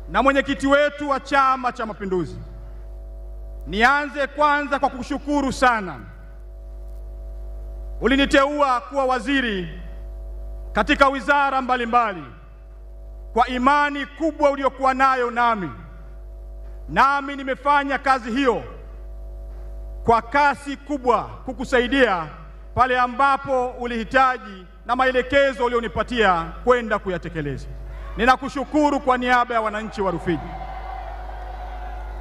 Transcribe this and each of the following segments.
na mwenyekiti wetu wa Chama cha Mapinduzi, nianze kwanza kwa kukushukuru sana. Uliniteua kuwa waziri katika wizara mbalimbali kwa imani kubwa uliyokuwa nayo nami nimefanya kazi hiyo kwa kasi kubwa kukusaidia pale ambapo ulihitaji na maelekezo ulionipatia kwenda kuyatekeleza. Ninakushukuru kwa niaba ya wananchi wa Rufiji.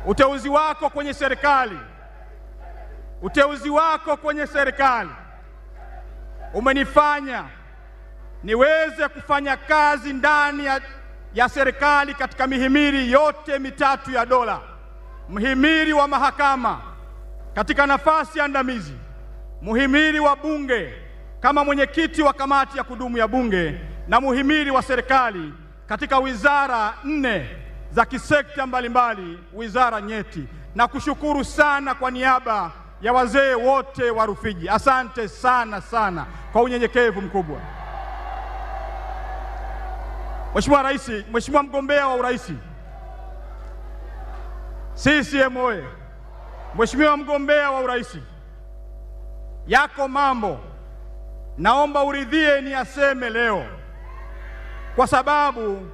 Uteuzi wako kwenye serikali umenifanya niweze kufanya kazi ndani ya serikali katika mihimili yote mitatu ya dola: mhimili wa mahakama katika nafasi ya andamizi, mhimili wa bunge kama mwenyekiti wa kamati ya kudumu ya bunge, na mhimili wa serikali katika wizara 4 za kisekta mbalimbali, wizara nyeti. Na kushukuru sana kwa niaba ya wazee wote wa Rufiji. Asante sana sana kwa unyenyekevu mkubwa. Mheshimiwa Rais, Mheshimiwa mgombea wa urais CCM oye! Mheshimiwa mgombea wa urais, yako mambo naomba uridhie niyaseme leo, kwa sababu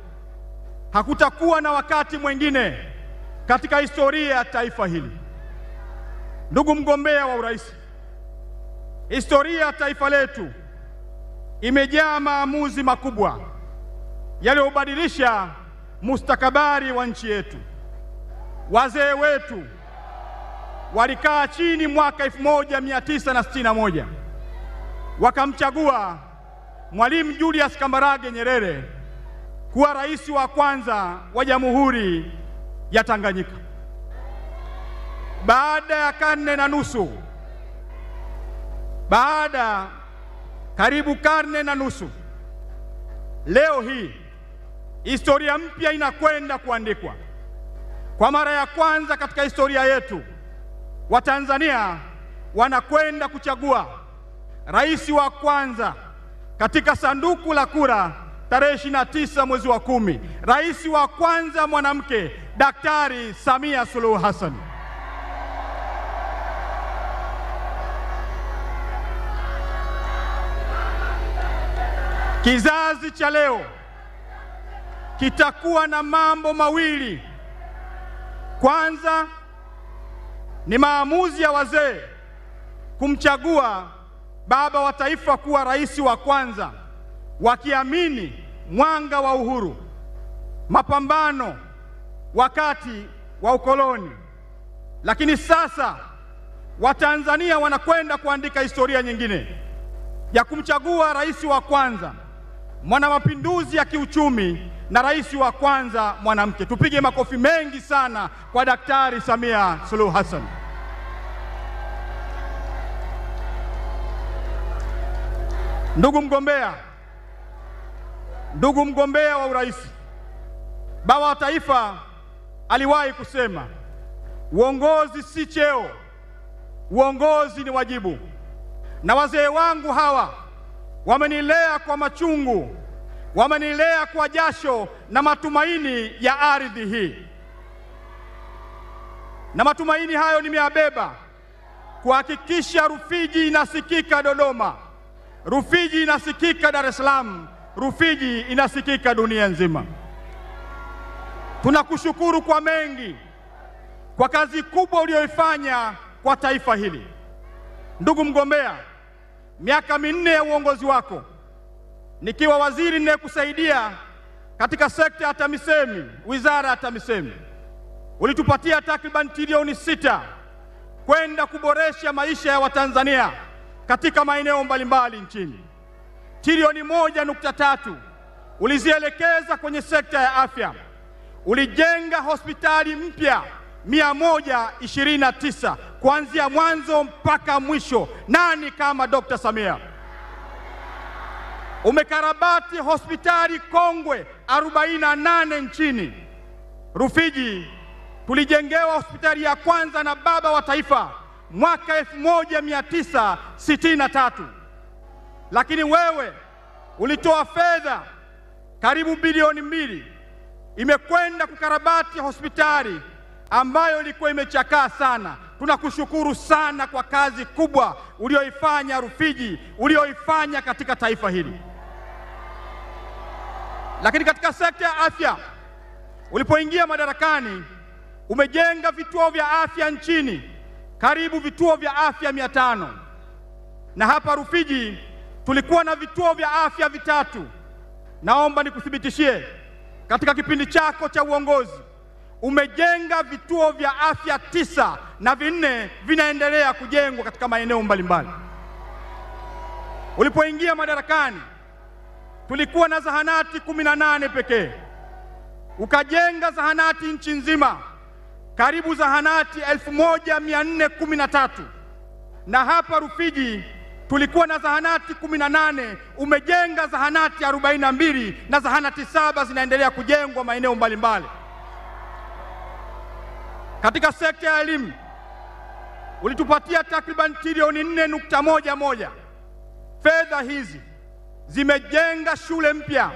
hakutakuwa na wakati mwingine katika historia ya taifa hili. Ndugu mgombea wa urais, historia ya taifa letu imejaa maamuzi makubwa yaliyobadilisha mustakabali wa nchi yetu. Wazee wetu walikaa chini mwaka 1961 wakamchagua Mwalimu Julius Kambarage Nyerere kuwa rais wa kwanza wa Jamhuri ya Tanganyika. Baada ya karibu karne na nusu, leo hii historia mpya inakwenda kuandikwa. Kwa mara ya kwanza katika historia yetu, Watanzania wanakwenda kuchagua rais wa kwanza katika sanduku la kura tarehe 29 mwezi wa 10, rais wa kwanza mwanamke, Daktari Samia Suluhu Hassan. Kizazi cha leo kitakuwa na mambo mawili. Kwanza ni maamuzi ya wazee kumchagua baba wa taifa kuwa rais wa kwanza, wakiamini mwanga wa uhuru, mapambano wakati wa ukoloni. Lakini sasa Watanzania wanakwenda kuandika historia nyingine ya kumchagua rais wa kwanza mwana mapinduzi ya kiuchumi na rais wa kwanza mwanamke. Tupige makofi mengi sana kwa Daktari Samia Suluhu Hassan. Ndugu mgombea wa urais, baba wa taifa aliwahi kusema, uongozi si cheo, uongozi ni wajibu. Na wazee wangu hawa wamenilea kwa machungu, wamenilea kwa jasho na matumaini ya ardhi hii, na matumaini hayo nimeyabeba kuhakikisha Rufiji inasikika Dodoma, Rufiji inasikika Dar es Salaam, Rufiji inasikika dunia nzima. Tunakushukuru kwa mengi, kwa kazi kubwa uliyoifanya kwa taifa hili. Ndugu mgombea, miaka 4 ya uongozi wako nikiwa waziri ninayekusaidia katika sekta ya TAMISEMI, wizara ya TAMISEMI, ulitupatia takriban trilioni 6 kwenda kuboresha maisha ya Watanzania katika maeneo mbalimbali nchini. Trilioni 1.3 ulizielekeza kwenye sekta ya afya. Ulijenga hospitali mpya 129 kuanzia mwanzo mpaka mwisho. Nani kama Dr. Samia? Umekarabati hospitali kongwe 48 nchini. Rufiji tulijengewa hospitali ya kwanza na baba wa taifa mwaka 1963, lakini wewe ulitoa fedha karibu bilioni 2 imekwenda kukarabati hospitali ambayo ilikuwa imechakaa sana. Tunakushukuru sana kwa kazi kubwa ulioifanya Rufiji, ulioifanya katika taifa hili. Lakini katika sekta ya afya, ulipoingia madarakani, umejenga vituo vya afya nchini, karibu vituo vya afya 500. Na hapa Rufiji tulikuwa na vituo vya afya 3. Naomba nikuthibitishie, katika kipindi chako cha uongozi umejenga vituo vya afya 9 na 4 vinaendelea kujengwa katika maeneo mbalimbali. Ulipoingia madarakani tulikuwa na zahanati 18 pekee. Ukajenga zahanati nchi nzima, karibu zahanati 1413. Na hapa Rufiji tulikuwa na zahanati 18, umejenga zahanati 42 na zahanati 7 zinaendelea kujengwa maeneo mbalimbali. Katika sekta ya elimu ulitupatia takriban trilioni 4.11. Fedha hizi zimejenga shule mpya,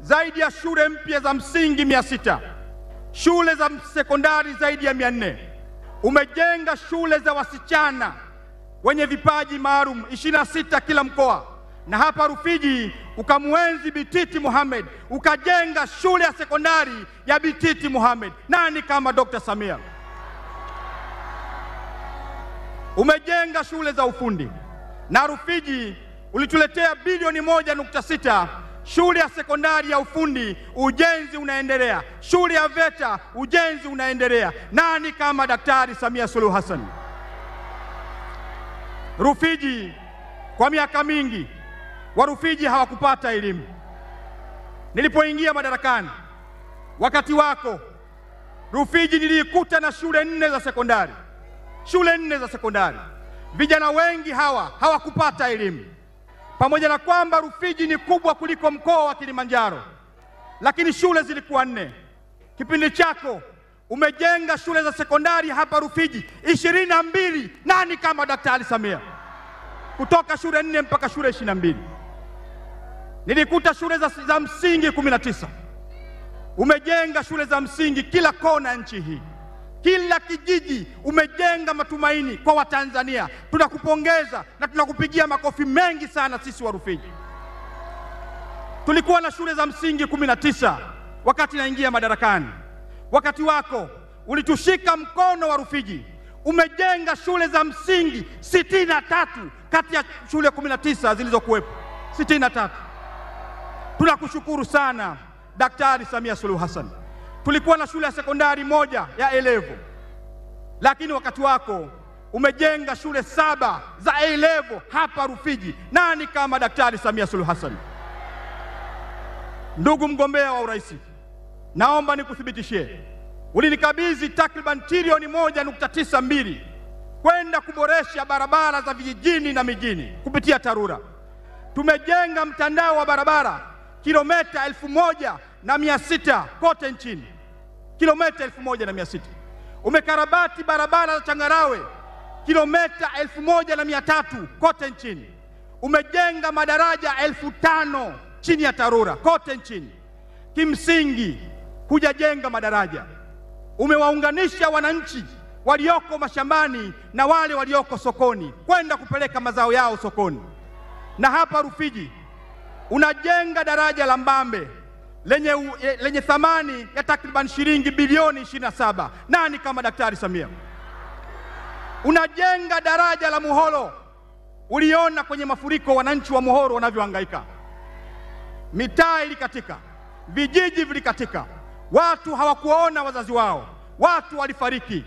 zaidi ya shule mpya za msingi 600, shule za sekondari zaidi ya 400. Umejenga shule za wasichana wenye vipaji maalum 26 kila mkoa. Na hapa Rufiji ukamwenzi Bititi Mohamed, ukajenga shule ya sekondari ya Bititi Mohamed. Nani kama Dr. Samia? Umejenga shule za ufundi, na Rufiji ulituletea bilioni 1.6. Shule ya sekondari ya ufundi ujenzi unaendelea, shule ya VETA ujenzi unaendelea. Nani kama Daktari Samia Suluhu Hassan? Rufiji, kwa miaka mingi Warufiji hawakupata elimu. Nilipoingia madarakani wakati wako, Rufiji nilikuta na shule 4 za sekondari, shule 4 za sekondari. Vijana wengi hawakupata elimu. Pamoja na kwamba Rufiji ni kubwa kuliko mkoa wa Kilimanjaro, lakini shule zilikuwa 4. Kipindi chako umejenga shule za sekondari hapa Rufiji 22. Nani kama Daktari Samia? Kutoka shule 4 mpaka shule 22. Nilikuta shule za msingi 19. Umejenga shule za msingi kila kona nchi hii, kila kijiji. Umejenga matumaini kwa Watanzania. Tunakupongeza na tunakupigia makofi mengi sana sisi wa Rufiji. Tulikuwa na shule za msingi 19 wakati naingia madarakani. Wakati wako ulitushika mkono wa Rufiji, umejenga shule za msingi 63 kati ya shule 19 zilizokuwepo 63. Tunakushukuru sana Daktari Samia Suluhu Hassan. Tulikuwa na shule ya sekondari 1 ya A-level, lakini wakati wako umejenga shule 7 za A-level hapa Rufiji. Nani kama Daktari Samia Suluhu Hassan? Ndugu mgombea wa urais, naomba nikuthibitishie, ulinikabidhi takriban trilioni 1.92 kwenda kuboresha barabara za vijijini na mijini kupitia TARURA. Tumejenga mtandao wa barabara kilomita 1600 kote nchini, kilomita 1600. Umekarabati barabara za changarawe kilomita 1300 kote nchini. Umejenga madaraja 5000 chini ya TARURA kote nchini. Kimsingi hujajenga madaraja, umewaunganisha wananchi walioko mashambani na wale walioko sokoni kwenda kupeleka mazao yao sokoni. Na hapa Rufiji unajenga daraja la Mbambe lenye thamani ya takriban shilingi bilioni 27. Nani kama Daktari Samia? Unajenga daraja la Muhoro. Uliona kwenye mafuriko wananchi wa Muhoro wanavyohangaika, mitaa ilikatika, vijiji vilikatika, watu hawakuona wazazi wao, watu walifariki.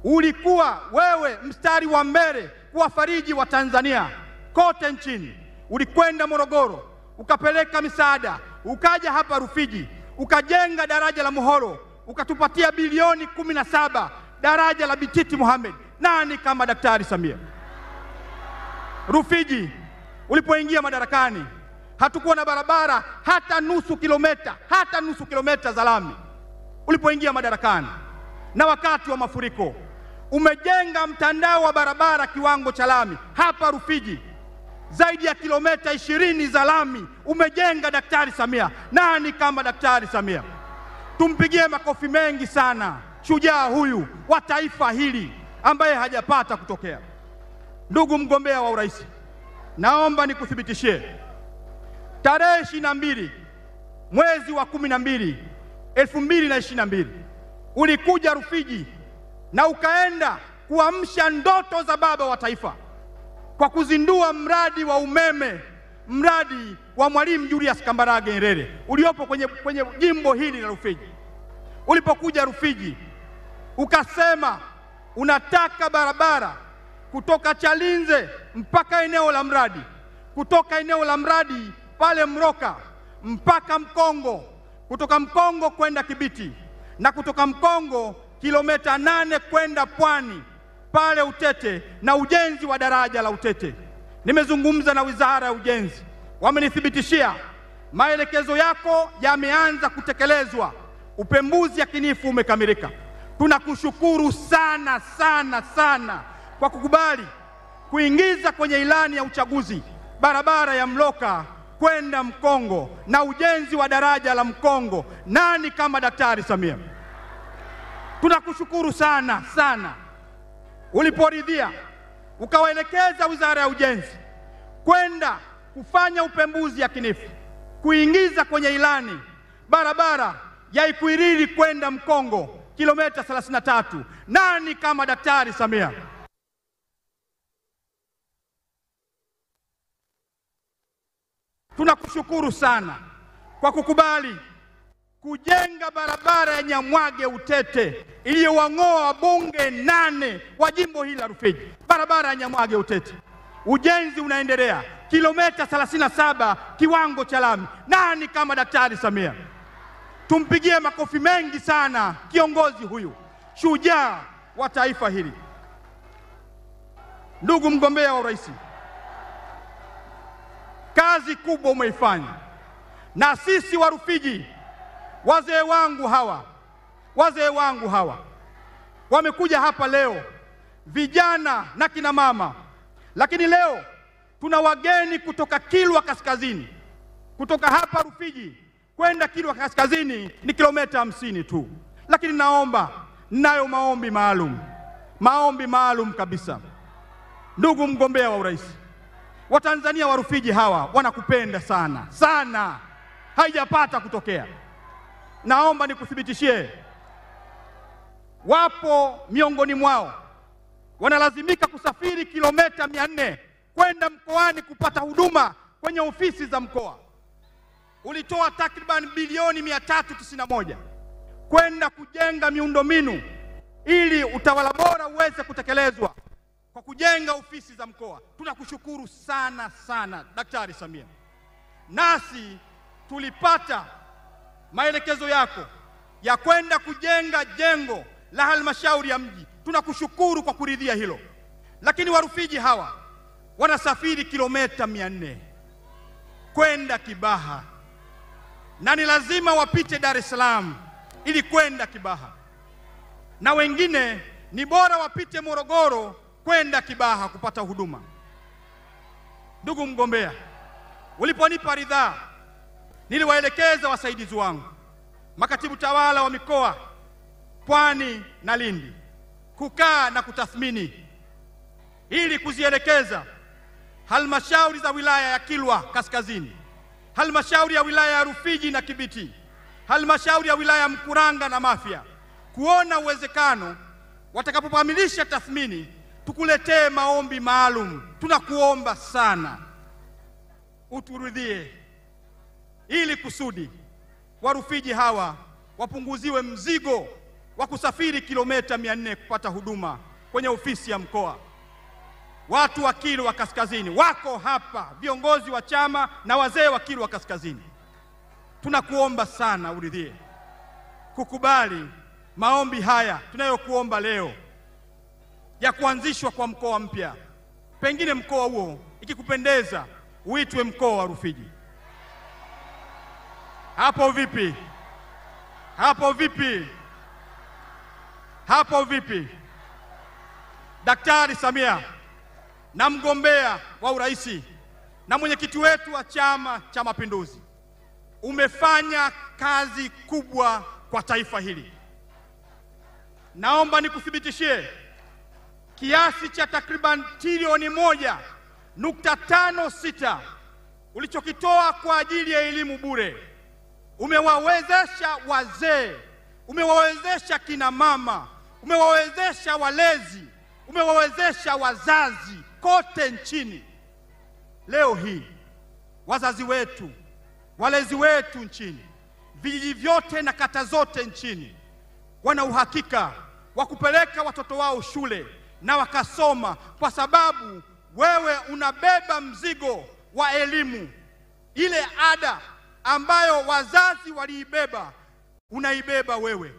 Ulikuwa wewe mstari wa mbele kuwafariji wa Tanzania kote nchini. Ulikwenda Morogoro ukapeleka misaada, ukaja hapa Rufiji ukajenga daraja la Muhoro, ukatupatia bilioni 17 daraja la Bititi Mohamed. Nani kama Daktari Samia? Rufiji ulipoingia madarakani hatukuwa na barabara hata nusu kilomita za lami. Ulipoingia madarakani na wakati wa mafuriko umejenga mtandao wa barabara kiwango cha lami hapa Rufiji, zaidi ya kilomita 20 za lami umejenga Daktari Samia. Nani kama Daktari Samia? Tumpigie makofi mengi sana shujaa huyu wa taifa hili ambaye hajapata kutokea. Ndugu mgombea wa urais, naomba nikuthibitishie tarehe 22 mwezi wa 12 2022 ulikuja Rufiji na ukaenda kuamsha ndoto za baba wa taifa kwa kuzindua mradi wa umeme, mradi wa Mwalimu Julius Kambarage Nyerere uliopo kwenye jimbo hili la Rufiji. Ulipokuja Rufiji ukasema unataka barabara kutoka Chalinze mpaka eneo la mradi, kutoka eneo la mradi pale Mroka mpaka Mkongo, kutoka Mkongo kwenda Kibiti, na kutoka Mkongo kilomita 8 kwenda Pwani pale Utete, na ujenzi wa daraja la Utete. Nimezungumza na Wizara ya Ujenzi, wamenithibitishia maelekezo yako yameanza kutekelezwa, upembuzi yakinifu umekamilika. Tunakushukuru sana sana sana kwa kukubali kuingiza kwenye ilani ya uchaguzi barabara ya Mloka kwenda Mkongo na ujenzi wa daraja la Mkongo. Nani kama Daktari Samia? Tunakushukuru sana sana. Uliporidhia ukawaelekeza Wizara ya Ujenzi kwenda kufanya upembuzi yakinifu kuingiza kwenye ilani barabara ya Ikwiriri kwenda Mkongo kilomita 33. Nani kama Daktari Samia? Tunakushukuru sana kwa kukubali kujenga barabara ya Nyamwage Utete iliyowang'oa wabunge 8 wa jimbo hili la Rufiji. Barabara ya Nyamwage Utete ujenzi unaendelea, kilomita 37 kiwango cha lami. Nani kama Daktari Samia? Tumpigie makofi mengi sana kiongozi huyu shujaa wa taifa hili. Ndugu mgombea wa urais, kazi kubwa umeifanya, na sisi wa Rufiji, wazee wangu hawa wamekuja hapa leo, vijana na kina mama, lakini leo tuna wageni kutoka Kilwa Kaskazini. Kutoka hapa Rufiji kwenda Kilwa Kaskazini ni kilomita 50 tu, lakini ninayo maombi maalum kabisa. Ndugu mgombea wa urais, Watanzania wa Rufiji hawa wanakupenda sana sana, haijapata kutokea. Naomba nikuthibitishie, wapo miongoni mwao wanalazimika kusafiri kilomita 400 kwenda mkoani kupata huduma kwenye ofisi za mkoa. Ulitoa takriban bilioni 391 kwenda kujenga miundombinu ili utawala bora uweze kutekelezwa kwa kujenga ofisi za mkoa. Tunakushukuru sana sana Daktari Samia. Nasi tulipata maelekezo yako ya kwenda kujenga jengo la halmashauri ya mji. Tunakushukuru kwa kuridhia hilo, lakini Warufiji hawa wanasafiri kilomita 400 kwenda Kibaha, na ni lazima wapite Dar es Salaam ili kwenda Kibaha, na wengine ni bora wapite Morogoro kwenda Kibaha kupata huduma. Ndugu mgombea, uliponipa ridhaa, niliwaelekeza wasaidizi wangu, makatibu tawala wa mikoa Pwani na Lindi, kukaa na kutathmini ili kuzielekeza halmashauri za wilaya ya Kilwa Kaskazini, halmashauri ya wilaya ya Rufiji na Kibiti, halmashauri ya wilaya ya Mkuranga na Mafia, kuona uwezekano watakapokamilisha tathmini tukuletee maombi maalum. Tunakuomba sana uturidhie, ili kusudi Warufiji hawa wapunguziwe mzigo wa kusafiri kilomita 400 kupata huduma kwenye ofisi ya mkoa. Watu wa Kilwa Kaskazini wako hapa, viongozi wa chama na wazee wa Kilwa Kaskazini. Tunakuomba sana uridhie kukubali maombi haya tunayokuomba leo ya kuanzishwa kwa mkoa mpya. Pengine mkoa huo ikikupendeza uitwe mkoa wa Rufiji. Hapo vipi? Hapo vipi? Hapo vipi? Daktari Samia na mgombea wa urais na mwenyekiti wetu wa Chama cha Mapinduzi, umefanya kazi kubwa kwa taifa hili. Naomba nikuthibitishie kiasi cha takriban trilioni 1.56 ulichokitoa kwa ajili ya elimu bure. Umewawezesha wazee, umewawezesha kina mama, umewawezesha walezi, umewawezesha wazazi kote nchini. Leo hii wazazi wetu, walezi wetu nchini, vijiji vyote na kata zote nchini wana uhakika wa kupeleka watoto wao shule na wakasoma, kwa sababu wewe unabeba mzigo wa elimu. Ile ada ambayo wazazi waliibeba, unaibeba wewe.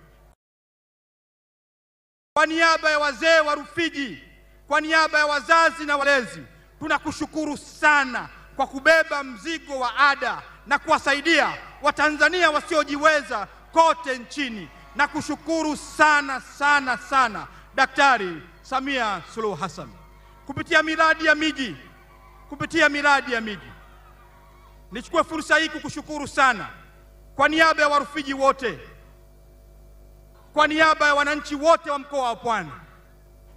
Kwa niaba ya wazee wa Rufiji, kwa niaba ya wazazi na walezi, tunakushukuru sana kwa kubeba mzigo wa ada na kuwasaidia Watanzania wasiojiweza kote nchini. Na kushukuru sana sana sana Daktari Samia Suluhu Hassan kupitia miradi ya miji. Nichukue fursa hii kukushukuru sana kwa niaba ya Warufiji wote, kwa niaba ya wananchi wote wa mkoa wa Pwani.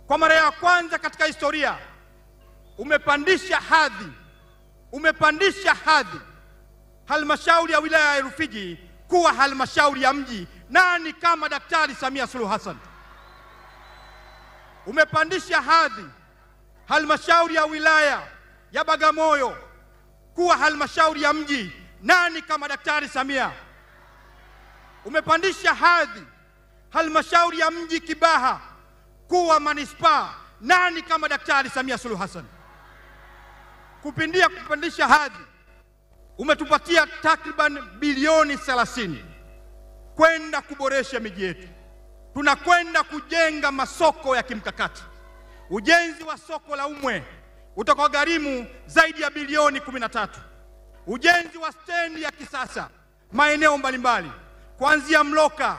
Kwa mara ya kwanza katika historia umepandisha hadhi halmashauri ya wilaya ya Rufiji kuwa halmashauri ya mji. Nani kama Daktari Samia Suluhu Hassan? Umepandisha hadhi halmashauri ya wilaya ya Bagamoyo kuwa halmashauri ya mji. Nani kama Daktari Samia? Umepandisha hadhi halmashauri ya mji Kibaha kuwa manispaa. Nani kama Daktari Samia Suluhu Hassan? Kupandisha hadhi, umetupatia takriban bilioni 30 kwenda kuboresha miji yetu. Tunakwenda kujenga masoko ya kimkakati. Ujenzi wa soko la Umwe utakogharimu zaidi ya bilioni 13. Ujenzi wa stendi ya kisasa maeneo mbalimbali, kuanzia Mloka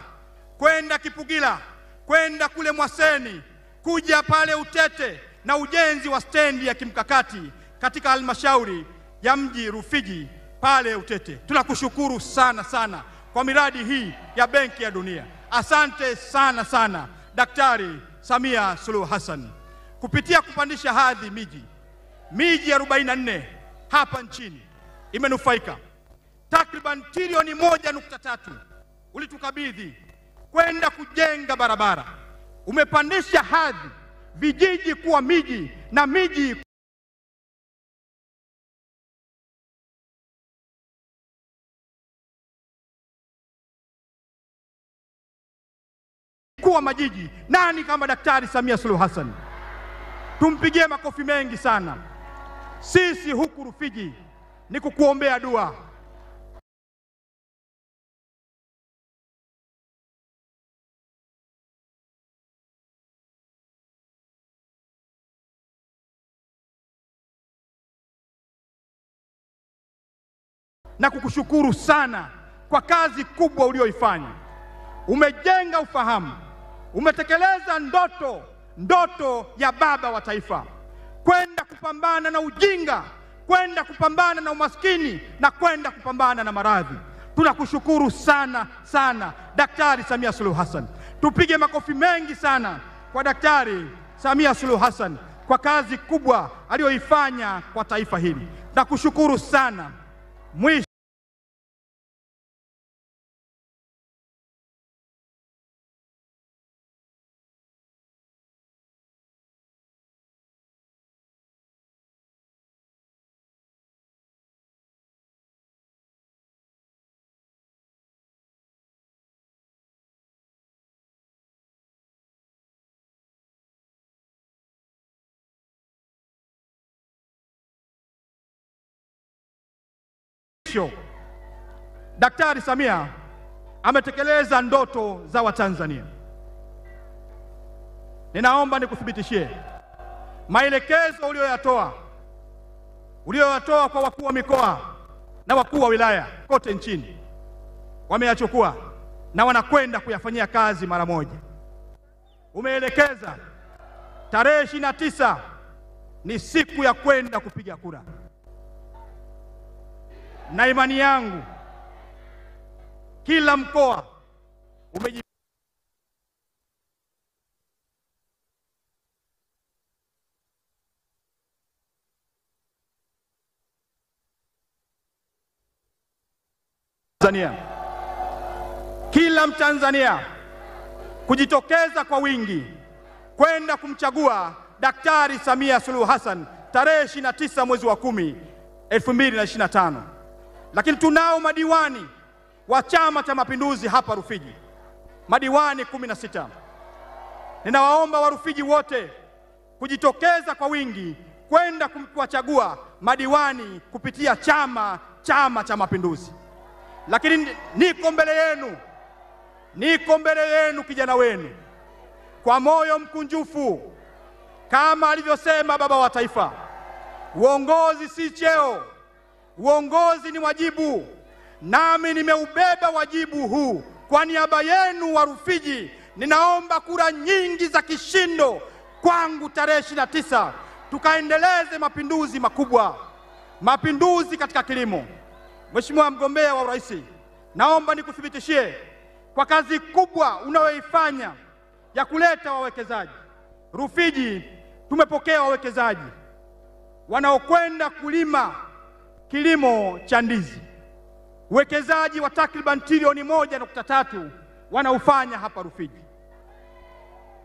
kwenda Kipugila, kwenda kule Mwaseni, kuja pale Utete, na ujenzi wa stendi ya kimkakati katika halmashauri ya mji Rufiji pale Utete. Tunakushukuru sana sana kwa miradi hii ya Benki ya Dunia. Asante sana sana Daktari Samia Suluhu Hassan. Kupitia kupandisha hadhi miji 44 hapa nchini imenufaika. Takriban trilioni 1.3 ulitukabidhi kwenda kujenga barabara. Umepandisha hadhi vijiji kuwa miji na miji kuwa majiji. Nani kama Daktari Samia Suluhu Hassan? Tumpigie makofi mengi sana. Sisi huku Rufiji ni kukuombea dua. Na kukushukuru sana kwa kazi kubwa ulioifanya. Umejenga ufahamu, umetekeleza ndoto ya baba wa taifa, kwenda kupambana na ujinga, kwenda kupambana na umaskini na kwenda kupambana na maradhi. Tunakushukuru sana sana Daktari Samia Suluhu Hassan. Tupige makofi mengi sana kwa Daktari Samia Suluhu Hassan kwa kazi kubwa aliyoifanya kwa taifa hili. Nakushukuru sana. Mwisho, Daktari Samia ametekeleza ndoto za Watanzania. Ninaomba nikuthibitishie maelekezo uliyoyatoa kwa wakuu wa mikoa na wakuu wa wilaya kote nchini, wameyachukua na wanakwenda kuyafanyia kazi mara moja. Umeelekeza tarehe 29 ni siku ya kwenda kupiga kura, na imani yangu kila mkoa Kila Mtanzania kujitokeza kwa wingi kwenda kumchagua Daktari Samia Suluhu Hassan tarehe 29 mwezi wa 10 2025. Lakini tunao madiwani wa Chama cha Mapinduzi hapa Rufiji, madiwani 16. Ninawaomba Warufiji wote kujitokeza kwa wingi kwenda kuwachagua madiwani kupitia Chama cha Mapinduzi. Lakini niko mbele yenu kijana wenu kwa moyo mkunjufu, kama alivyosema baba wa taifa, uongozi si cheo, uongozi ni wajibu. Nami nimeubeba wajibu huu kwa niaba yenu wa Rufiji. Ninaomba kura nyingi za kishindo kwangu tarehe 29, tukaendeleze mapinduzi makubwa, mapinduzi katika kilimo. Mheshimiwa mgombea wa urais, naomba nikuthibitishie kwa kazi kubwa unayoifanya ya kuleta wawekezaji. Rufiji tumepokea wawekezaji wanaokwenda kulima kilimo cha ndizi. Uwekezaji wa takriban trilioni 1.3 wanaufanya hapa Rufiji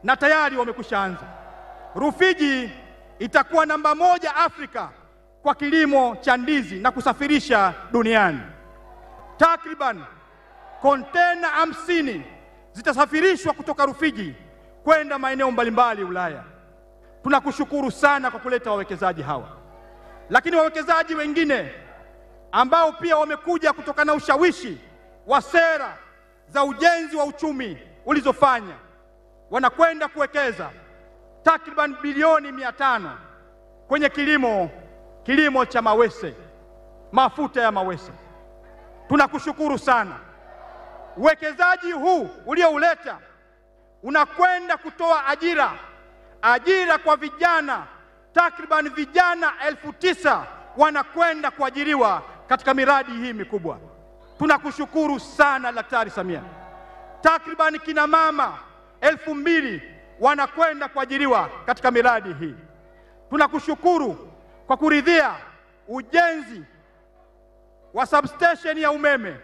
na tayari wamekushaanza. Rufiji itakuwa namba 1 Afrika kwa kilimo cha ndizi na kusafirisha duniani. Takriban kontena 50 zitasafirishwa kutoka Rufiji kwenda maeneo mbalimbali Ulaya. Tunakushukuru sana kwa kuleta wawekezaji hawa. Lakini wawekezaji wengine ambao pia wamekuja kutokana na ushawishi wa sera za ujenzi wa uchumi ulizofanya, wanakwenda kuwekeza takriban bilioni 500 kwenye kilimo cha mawese, mafuta ya mawese. Tunakushukuru sana. Uwekezaji huu uliouleta unakwenda kutoa ajira kwa vijana, takriban vijana 9,000 wanakwenda kuajiriwa katika miradi hii mikubwa. Tunakushukuru sana Daktari Samia. Takriban kina mama 2,000 wanakwenda kuajiriwa katika miradi hii. Tunakushukuru kwa kuridhia ujenzi wa substation ya umeme,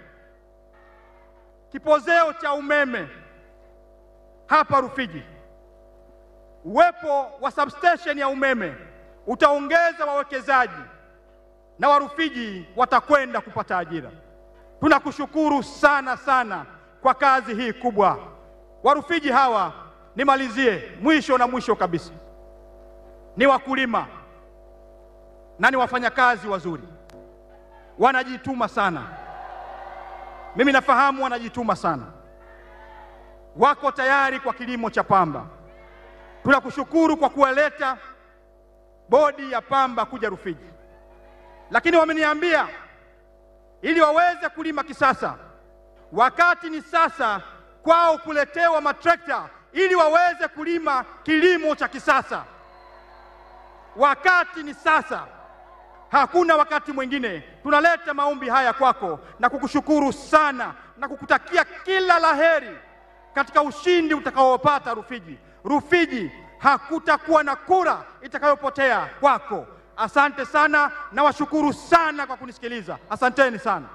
kipozeo cha umeme hapa Rufiji. Uwepo wa substation ya umeme utaongeza wawekezaji na Warufiji watakwenda kupata ajira. Tunakushukuru sana sana kwa kazi hii kubwa. Warufiji hawa, nimalizie mwisho kabisa, ni wakulima na ni wafanyakazi wazuri, wanajituma sana. Mimi nafahamu wanajituma sana, wako tayari kwa kilimo cha pamba. Tunakushukuru kwa kuwaleta bodi ya pamba kuja Rufiji, lakini wameniambia ili waweze kulima kisasa, wakati ni sasa kwao kuletewa matrekta ili waweze kulima kilimo cha kisasa. Wakati ni sasa, hakuna wakati mwingine. Tunaleta maombi haya kwako na kukushukuru sana na kukutakia kila laheri katika ushindi utakaopata Rufiji. Rufiji hakutakuwa na kura itakayopotea kwako. Asante sana na washukuru sana kwa kunisikiliza. Asanteni sana.